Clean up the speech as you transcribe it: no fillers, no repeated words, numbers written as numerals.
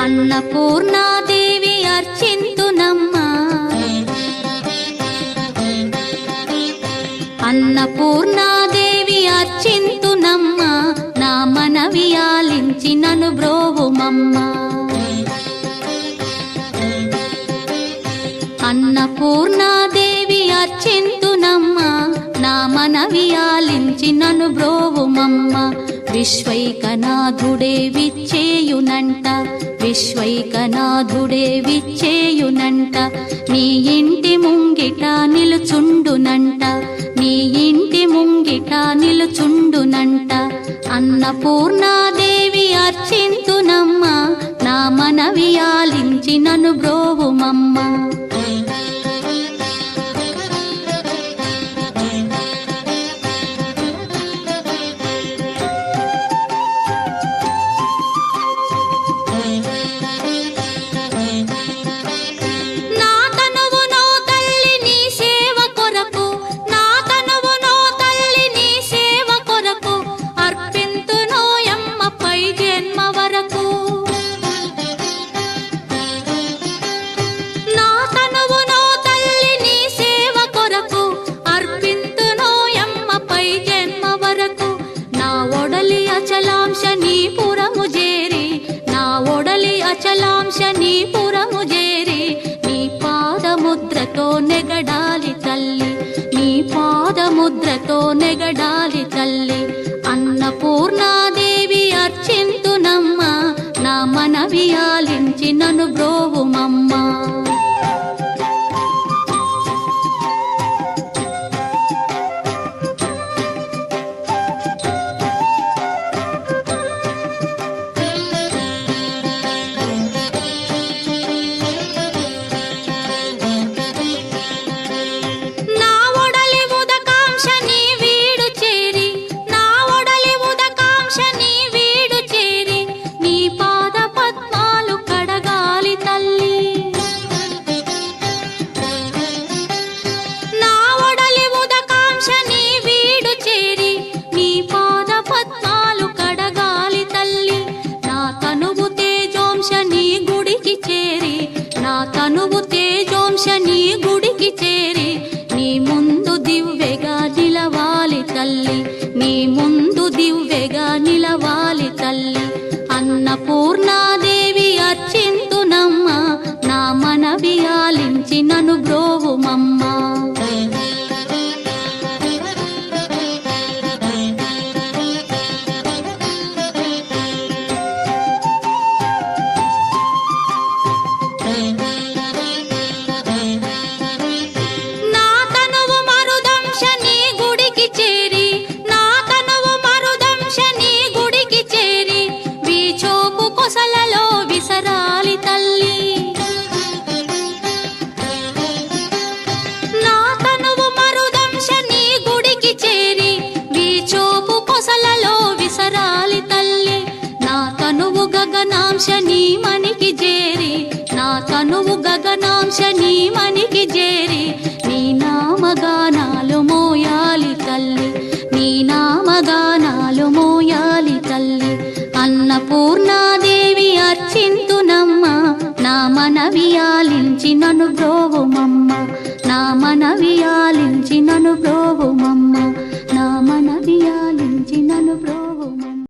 అన్నపూర్ణాదేవి అర్చింతునమ్మా, అన్నపూర్ణాదేవి అర్చింతునమ్మా, నా మనవి ఆలించి నన్ను బ్రోవుమమ్మా. అన్నపూర్ణాదేవి అర్చింతునమ్మా, నా మనవి ఆలించి నన్ను బ్రోవుమమ్మా. విశ్వైకనాథుడే విచ్చేయునంట, విశ్వైకనాథుడే విచ్చేయునంట, నీ ఇంటి ముంగిట నిలుచుండునంట, నీ ఇంటి ముంగిట నిలుచుండునంట. అన్నపూర్ణాదేవి అర్చింతునమ్మా, నా మనవి ఆలించి నన్ను బ్రోవుమమ్మా. అచలాంశనీపురము చేరి నీ పాదముద్రతో నెగడాలి తల్లి, నీ పాదముద్రతో నెగడాలి తల్లి. అన్నపూర్ణాదేవి అర్చింతునమ్మా, నా మనవి ఆలించి నన్ను బ్రోవుమమ్మా. తనువు తేజోంశని గుడికి చేరి నీ ముందు దివ్వెగా నిలవాలి తల్లి, నీ ముందు దివ్వెగా నిలవాలి తల్లి. అన్నపూర్ణాదేవి అర్చింతునమ్మా, నా మనవి ఆలించి నన్ను బ్రోవుమమ్మా. గగనాంశని మనికి చేరి, నా తనువు గగనాంశని మనికి చేరి నీ నామగానాలు మోయాలి తల్లి, నీ నామగానాలు మోయాలి తల్లి. అన్నపూర్ణాదేవి అర్చింతునమ్మా, నా మనవి ఆలించి నన్ను బ్రో